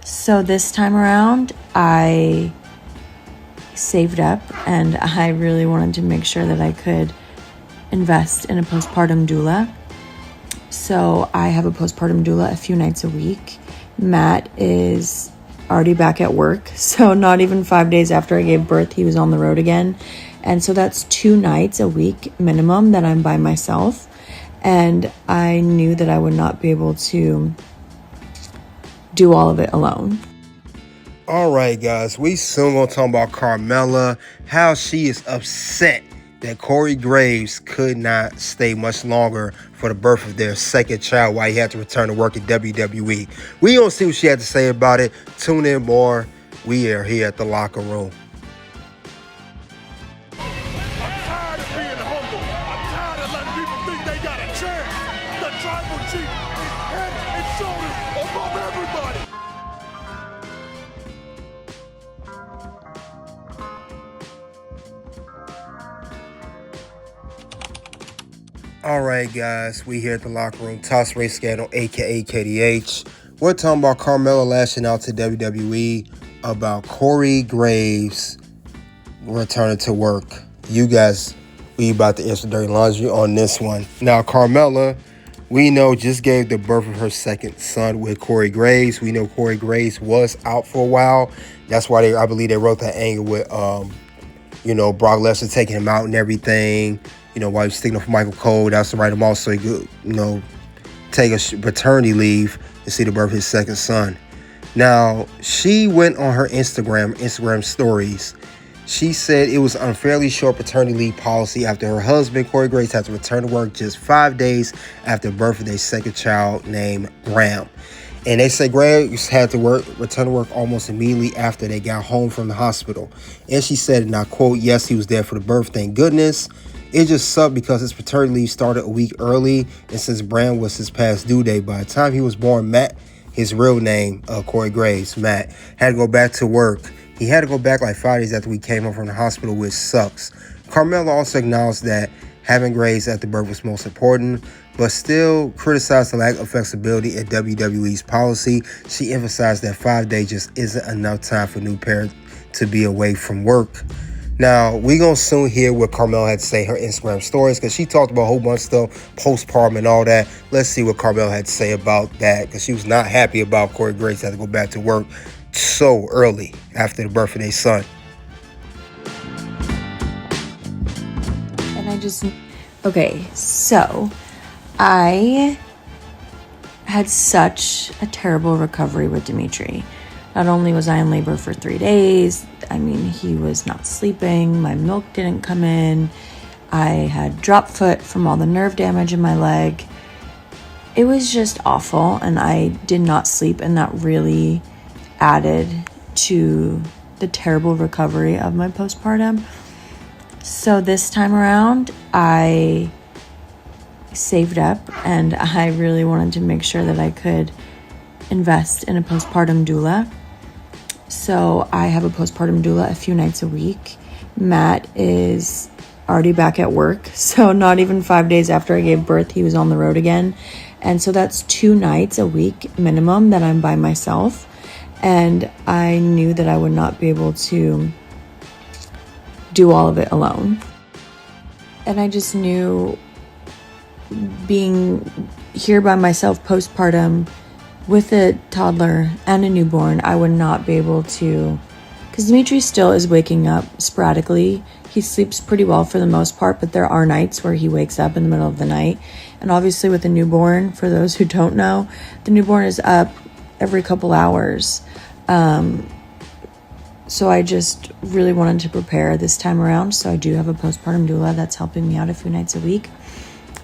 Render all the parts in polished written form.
So this time around, I saved up and I really wanted to make sure that I could invest in a postpartum doula. So I have a postpartum doula a few nights a week. Matt is already back at work. So not even 5 days after I gave birth, he was on the road again. And so that's 2 nights a week minimum that I'm by myself. And I knew that I would not be able to do all of it alone. All right, guys, we soon gonna talk about Carmella, how she is upset that Corey Graves could not stay much longer for the birth of their second child while he had to return to work at WWE. We gonna see what she had to say about it. Tune in more. We are here at the locker room. All right, guys, we here at the locker room. Toss Race Scandal, aka KDH. We're talking about Carmella lashing out to WWE about Corey Graves returning to work. You guys, we about to answer dirty laundry on this one. Now, Carmella, we know, just gave the birth of her second son with Corey Graves. We know Corey Graves was out for a while. That's why I believe they wrote that angle with Brock Lesnar taking him out and everything. While he was sticking up for Michael Cole, that's to write him also, take a paternity leave and see the birth of his second son. Now, she went on her Instagram stories. She said it was unfairly short paternity leave policy after her husband, Corey Graves, had to return to work just 5 days after the birth of their second child named Bram. And they say Graves had to return to work almost immediately after they got home from the hospital. And she said, and I quote, "Yes, he was there for the birth, thank goodness. It just sucked because his paternity leave started a week early, and since Bram was his past due date, by the time he was born, Matt, his real name, Corey Graves, Matt, had to go back to work. He had to go back like 5 days after we came home from the hospital, which sucks." Carmella also acknowledged that having Graves at the birth was most important, but still criticized the lack of flexibility in WWE's policy. She emphasized that 5 days just isn't enough time for new parents to be away from work. Now, we're going to soon hear what Carmella had to say in her Instagram stories, because she talked about a whole bunch of stuff, postpartum and all that. Let's see what Carmella had to say about that, because she was not happy about Corey Graves had to go back to work so early after the birth of their son. Okay, so I had such a terrible recovery with Dimitri. Not only was I in labor for 3 days, he was not sleeping, my milk didn't come in, I had drop foot from all the nerve damage in my leg. It was just awful, and I did not sleep, and that really added to the terrible recovery of my postpartum. So this time around, I saved up, and I really wanted to make sure that I could invest in a postpartum doula. So I have a postpartum doula a few nights a week. Matt is already back at work. So not even 5 days after I gave birth, he was on the road again. And so that's 2 nights a week minimum that I'm by myself. And I knew that I would not be able to do all of it alone. And I just knew being here by myself postpartum with a toddler and a newborn, I would not be able to, because Dimitri still is waking up sporadically. He sleeps pretty well for the most part, but there are nights where he wakes up in the middle of the night. And obviously with a newborn, for those who don't know, the newborn is up every couple hours. So I just really wanted to prepare this time around. So I do have a postpartum doula that's helping me out a few nights a week.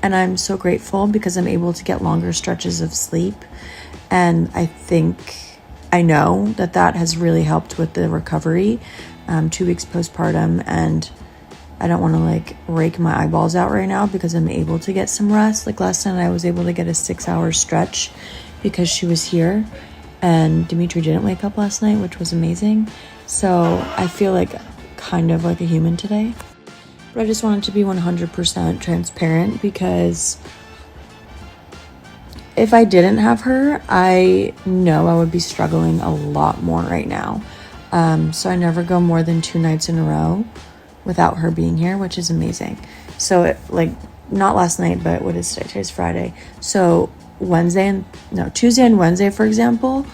And I'm so grateful because I'm able to get longer stretches of sleep. And I know that has really helped with the recovery. 2 weeks postpartum, and I don't want to rake my eyeballs out right now because I'm able to get some rest. Like last night I was able to get a 6-hour stretch because she was here, and Dimitri didn't wake up last night, which was amazing. So I feel kind of like a human today. But I just wanted to be 100% transparent because if I didn't have her, I know I would be struggling a lot more right now. So I never go more than 2 nights in a row without her being here, which is amazing. So not last night, but what is today? Today's Friday. So Tuesday and Wednesday, for example,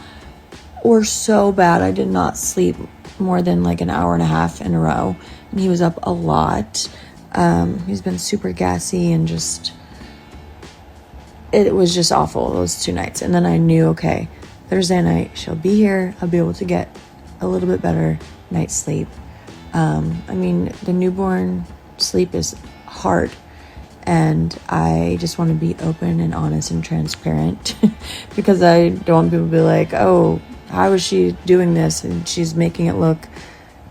were so bad. I did not sleep more than like an hour and a half in a row. And he was up a lot. He's been super gassy and it was just awful those 2 nights. And then I knew, okay, Thursday night she'll be here. I'll be able to get a little bit better night's sleep. The newborn sleep is hard, and I just want to be open and honest and transparent because I don't want people to be like, oh, how is she doing this? And she's making it look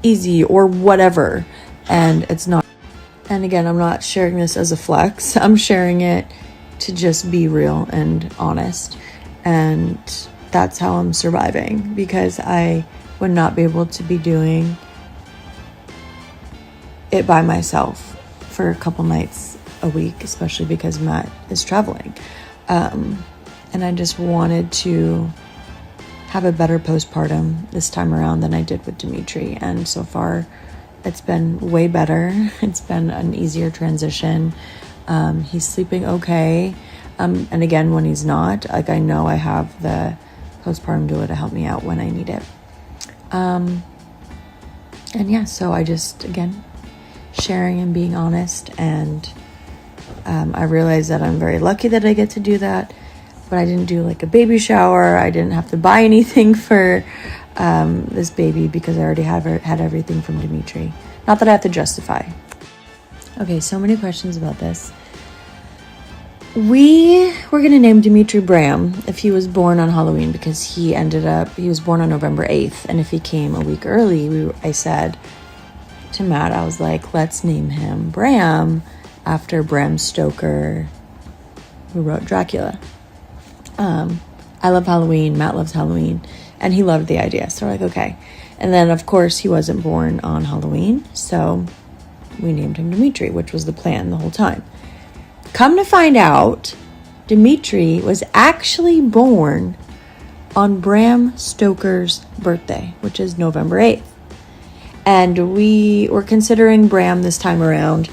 easy or whatever. And it's not. And again, I'm not sharing this as a flex. I'm sharing it to just be real and honest. And that's how I'm surviving, because I would not be able to be doing it by myself for a couple nights a week, especially because Matt is traveling. And I just wanted to have a better postpartum this time around than I did with Dimitri. And so far, it's been way better. It's been an easier transition. He's sleeping okay. And again, when he's not, I know I have the postpartum doula to help me out when I need it. So I just, again, sharing and being honest. And I realize that I'm very lucky that I get to do that. But I didn't do like a baby shower. I didn't have to buy anything for this baby because I already had everything from Dimitri. Not that I have to justify. Okay, so many questions about this. We were going to name Dimitri Bram if he was born on Halloween, because he was born on November 8th. And if he came a week early, I said to Matt, I was like, let's name him Bram after Bram Stoker, who wrote Dracula. I love Halloween. Matt loves Halloween. And he loved the idea. So we're like, okay. And then, of course, he wasn't born on Halloween. So we named him Dimitri, which was the plan the whole time. Come to find out, Dimitri was actually born on Bram Stoker's birthday, which is November 8th. And we were considering Bram this time around,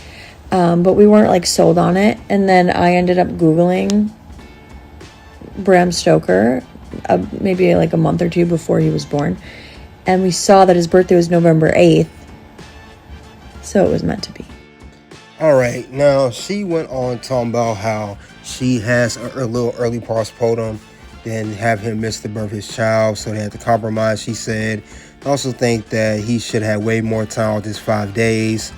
but we weren't sold on it. And then I ended up Googling Bram Stoker maybe a month or two before he was born. And we saw that his birthday was November 8th. So it was meant to be. All right, now she went on talking about how she has a little early postpartum, then have him miss the birth of his child, so they had to compromise. She said, I also think that he should have way more time with his 5 days.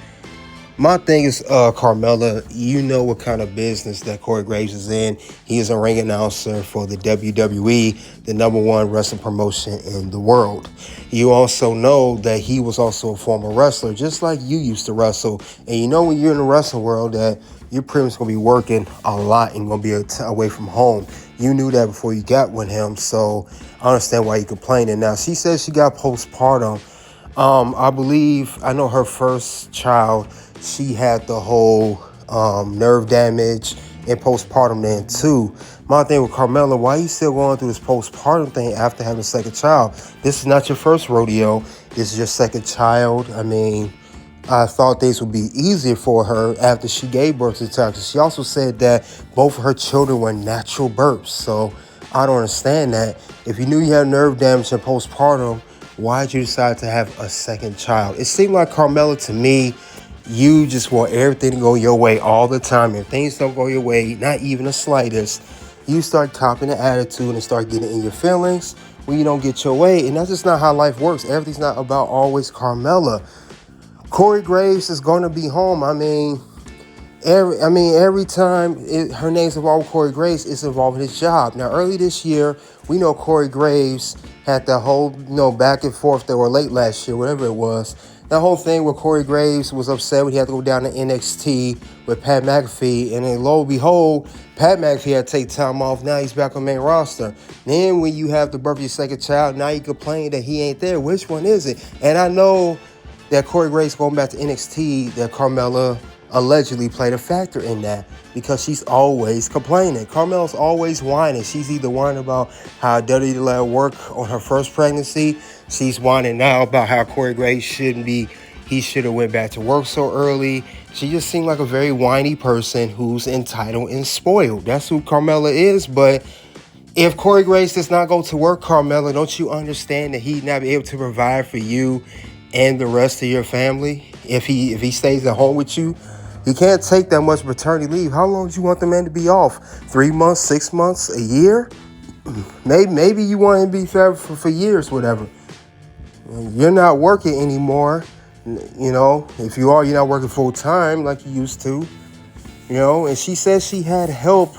My thing is, Carmella, you know what kind of business that Corey Graves is in. He is a ring announcer for the WWE, the #1 wrestling promotion in the world. You also know that he was also a former wrestler, just like you used to wrestle. And you know when you're in the wrestling world that you're pretty much going to be working a lot and going to be away from home. You knew that before you got with him, so I understand why you're complaining. Now, she says she got postpartum. I know her first child, she had the whole nerve damage and postpartum then too. My thing with Carmella, why are you still going through this postpartum thing after having a second child? This is not your first rodeo. This is your second child. I thought things would be easier for her after she gave birth to the child. She also said that both of her children were natural births. So I don't understand that. If you knew you had nerve damage and postpartum, why did you decide to have a second child? It seemed like, Carmella, to me, you just want everything to go your way all the time. If things don't go your way, not even the slightest, you start copping the attitude and start getting in your feelings when you don't get your way. And that's just not how life works. Everything's not about always Carmella. Corey Graves is going to be home. Every time her name's involved with Corey Graves, it's involving his job. Now, early this year, we know Corey Graves had that whole, back and forth that were late last year, whatever it was. That whole thing where Corey Graves was upset when he had to go down to NXT with Pat McAfee. And then lo and behold, Pat McAfee had to take time off. Now he's back on main roster. Then when you have the birth of your second child, now you complain that he ain't there. Which one is it? And I know that Corey Graves going back to NXT, that Carmella, allegedly played a factor in that because she's always complaining. Carmella's always whining. She's either whining about how WWE let her work on her first pregnancy. She's whining now about how Corey Graves he should have went back to work so early. She just seemed like a very whiny person who's entitled and spoiled. That's who Carmella is. But if Corey Graves does not go to work, Carmella, don't you understand that he'd not be able to provide for you and the rest of your family if he stays at home with you? He can't take that much paternity leave. How long do you want the man to be off? 3 months, 6 months, a year? Maybe you want him to be for years, whatever. You're not working anymore. You know, if you are, you're not working full time like you used to. You know, and she says she had help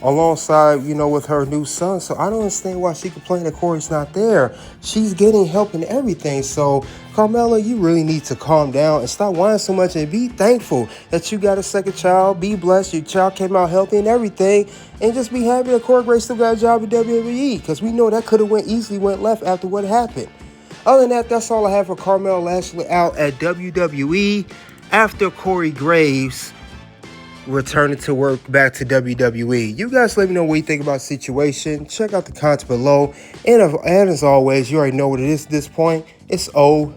alongside, with her new son. So I don't understand why she complained that Corey's not there. She's getting help and everything. So Carmella, you really need to calm down and stop whining so much and be thankful that you got a second child. Be blessed. Your child came out healthy and everything. And just be happy that Corey Graves still got a job at WWE, because we know that could have easily went left after what happened. Other than that, that's all I have for Carmella Lashing out at WWE after Corey Graves returning to work back to WWE. You guys let me know what you think about the situation. Check out the comments below. And as always, you already know what it is at this point. It's OUT.